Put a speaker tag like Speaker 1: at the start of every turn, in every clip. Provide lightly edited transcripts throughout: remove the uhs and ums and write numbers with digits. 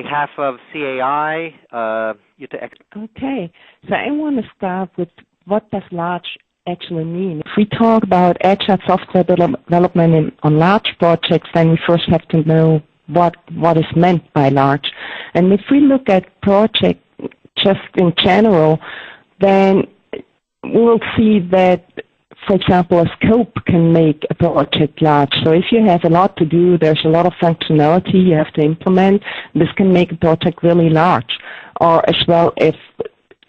Speaker 1: behalf of CAI, Jutta Eckstein.
Speaker 2: Okay, so I want to start with what does large actually mean. If we talk about agile software development on large projects, then we first have to know what is meant by large. And if we look at project just in general, then we'll see that, for example, a scope can make a project large. So if you have a lot to do, there's a lot of functionality you have to implement, this can make a project really large. Or as well, if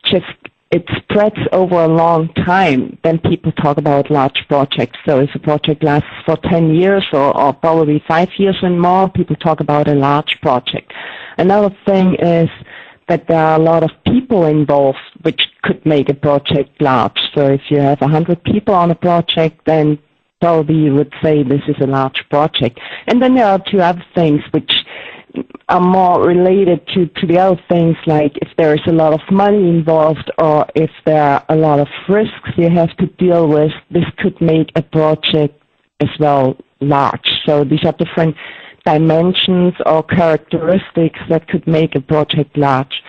Speaker 2: just it spreads over a long time, then people talk about large projects. So if a project lasts for 10 years or probably 5 years and more, people talk about a large project. Another thing is that there are a lot of people involved, which could make a project large. So if you have 100 people on a project, then probably you would say this is a large project. And then there are two other things which are more related to the other things, like if there is a lot of money involved or if there are a lot of risks you have to deal with, this could make a project as well large. So these are different dimensions or characteristics that could make a project large.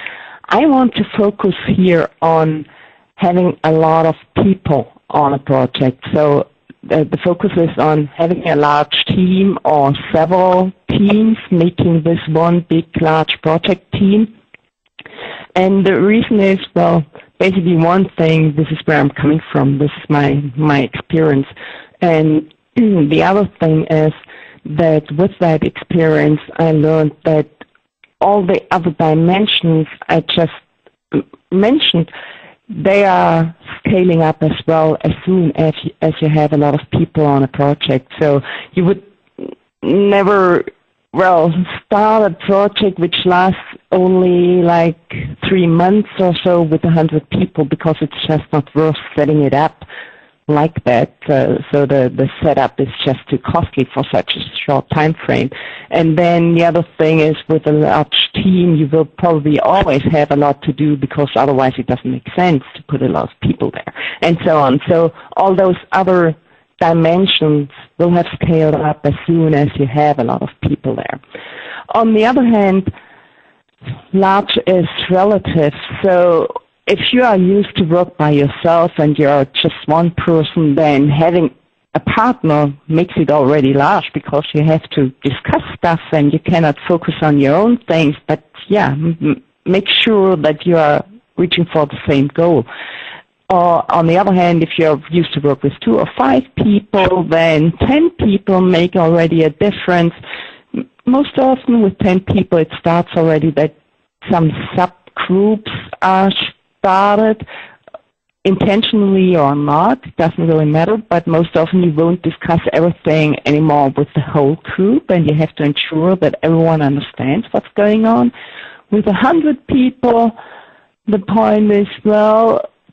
Speaker 2: I want to focus here on having a lot of people on a project. So the focus is on having a large team or several teams, making this one big, large project team. And the reason is, well, basically one thing, this is where I'm coming from, this is my experience. And the other thing is that with that experience, I learned that all the other dimensions I just mentioned, they are scaling up as well as soon as you have a lot of people on a project. So you would never, start a project which lasts only like 3 months or so with 100 people, because it's just not worth setting it up like that. So the setup is just too costly for such a short time frame. And then the other thing is, with a large team, you will probably always have a lot to do, because otherwise it doesn't make sense to put a lot of people there, and so on. So all those other dimensions will have scaled up as soon as you have a lot of people there. On the other hand, large is relative. So if you are used to work by yourself and you're just one person, then having a partner makes it already large, because you have to discuss stuff and you cannot focus on your own things. But yeah, make sure that you are reaching for the same goal. Or on the other hand, if you're used to work with 2 or 5 people, then 10 people make already a difference. Most often with 10 people, it starts already that some subgroups are started, intentionally or not, it doesn't really matter, but most often you won't discuss everything anymore with the whole group, and you have to ensure that everyone understands what's going on. With 100 people, the point is,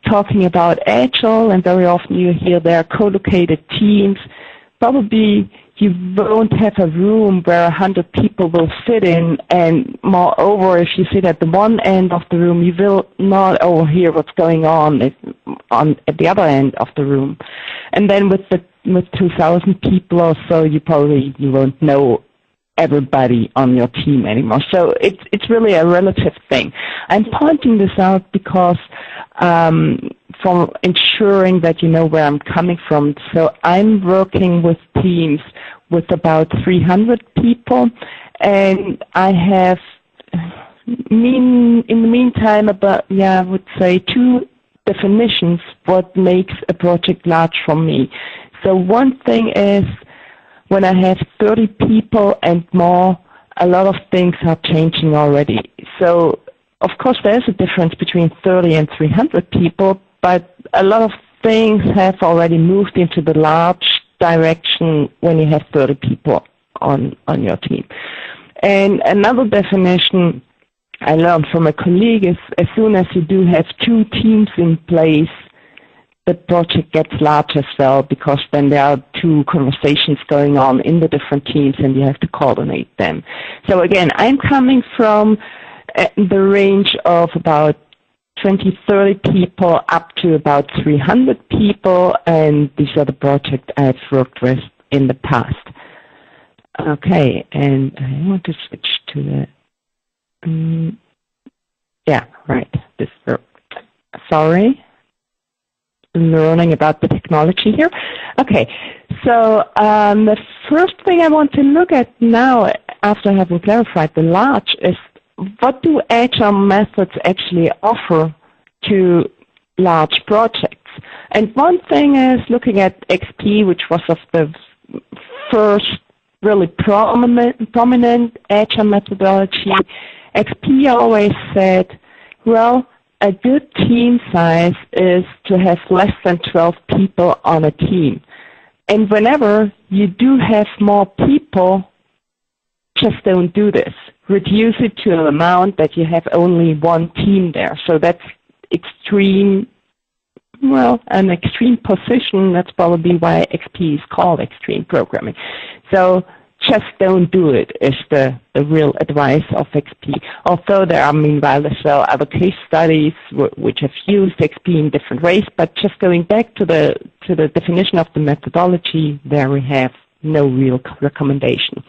Speaker 2: talking about Agile, and very often you hear there are co-located teams, probably you won't have a room where 100 people will fit in, and moreover, if you sit at the one end of the room, you will not overhear what's going on at the other end of the room. And then with 2,000 people or so, you won't know everybody on your team anymore. So it's really a relative thing. I'm pointing this out because for ensuring that you know where I'm coming from. So I'm working with teams with about 300 people, and I have in the meantime I would say 2 definitions what makes a project large for me. So one thing is, when I have 30 people and more, a lot of things are changing already. So of course there's a difference between 30 and 300 people, but a lot of things have already moved into the large direction when you have 30 people on your team. And another definition I learned from a colleague is, as soon as you do have 2 teams in place, the project gets large as well, because then there are 2 conversations going on in the different teams and you have to coordinate them. So again, I'm coming from the range of about 20, 30 people up to about 300 people, and these are the projects I've worked with in the past. Okay, and I want to switch to the Yeah, right. Sorry. Learning about the technology here. Okay, so the first thing I want to look at now, after having clarified the large, is what do Agile methods actually offer to large projects? And one thing is looking at XP, which was of the first really prominent Agile methodology. XP always said, well, a good team size is to have less than 12 people on a team. And whenever you do have more people, just don't do this. Reduce it to an amount that you have only one team there. So that's extreme, well, an extreme position. That's probably why XP is called extreme programming. So just don't do it is the real advice of XP. Although there are meanwhile as well other case studies which have used XP in different ways, but just going back to the definition of the methodology, there we have no real recommendation.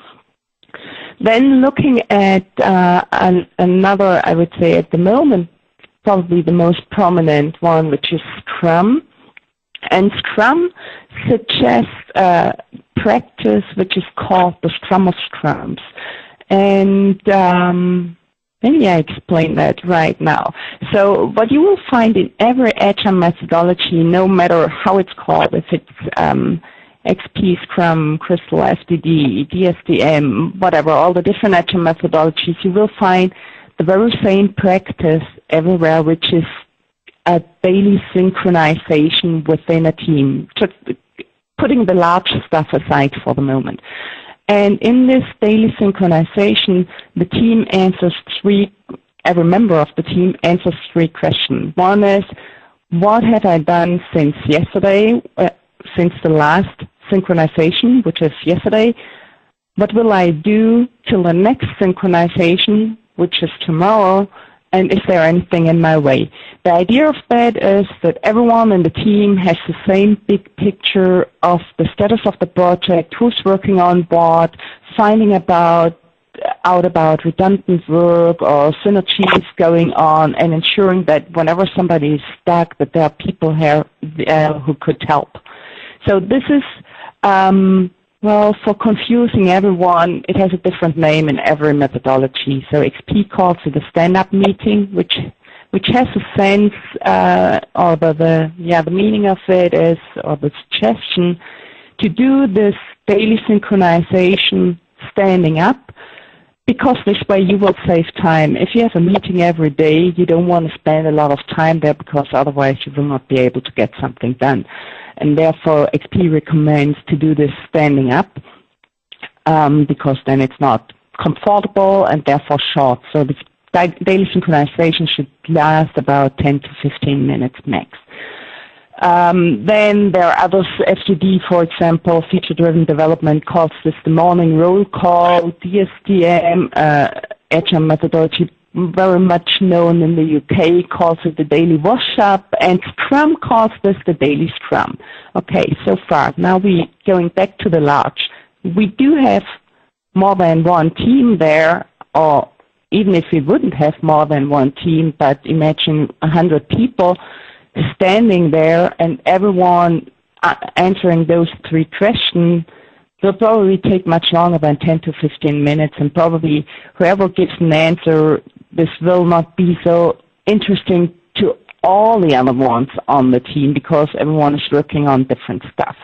Speaker 2: Then looking at another, I would say at the moment, probably the most prominent one, which is Scrum. And Scrum suggests practice which is called the Scrum of Scrums. And maybe I explain that right now. So what you will find in every Agile methodology, no matter how it's called, if it's XP, Scrum, Crystal, FDD, DSDM, whatever, all the different Agile methodologies, you will find the very same practice everywhere, which is a daily synchronization within a team, just putting the large stuff aside for the moment. And in this daily synchronization, the team answers every member of the team answers three questions. One is, what have I done since yesterday, since the last synchronization, which is yesterday? What will I do till the next synchronization, which is tomorrow? And is there anything in my way? The idea of that is that everyone in the team has the same big picture of the status of the project, who's working on what, finding out about redundant work or synergies going on, and ensuring that whenever somebody is stuck, that there are people here who could help. So this is, well, for confusing everyone, it has a different name in every methodology. So XP calls it a stand-up meeting, which has a sense, or the meaning of it is, or the suggestion, to do this daily synchronization standing up, because this way you will save time. If you have a meeting every day, you don't want to spend a lot of time there, because otherwise you will not be able to get something done. And therefore, XP recommends to do this standing up, because then it's not comfortable and therefore short. So the daily synchronization should last about 10 to 15 minutes max. Then there are others. FTD, for example, feature-driven development, calls this the morning roll call. DSDM, Agile methodology, very much known in the UK, calls it the daily wash-up, and Scrum calls this the daily Scrum. Okay, so far. Now we going back to the large. We do have more than one team there, or even if we wouldn't have more than one team, but imagine 100 people standing there and everyone answering those three questions will probably take much longer than 10 to 15 minutes, and probably whoever gives an answer, this will not be so interesting to all the other ones on the team, because everyone is working on different stuff.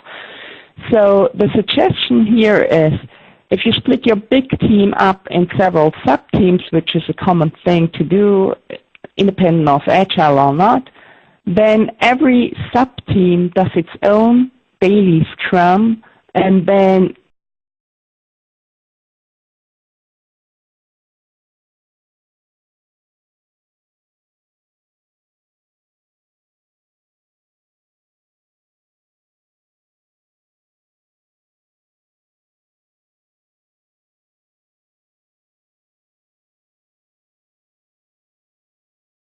Speaker 2: So the suggestion here is, if you split your big team up in several sub-teams, which is a common thing to do, independent of Agile or not, then every sub-team does its own daily Scrum, and then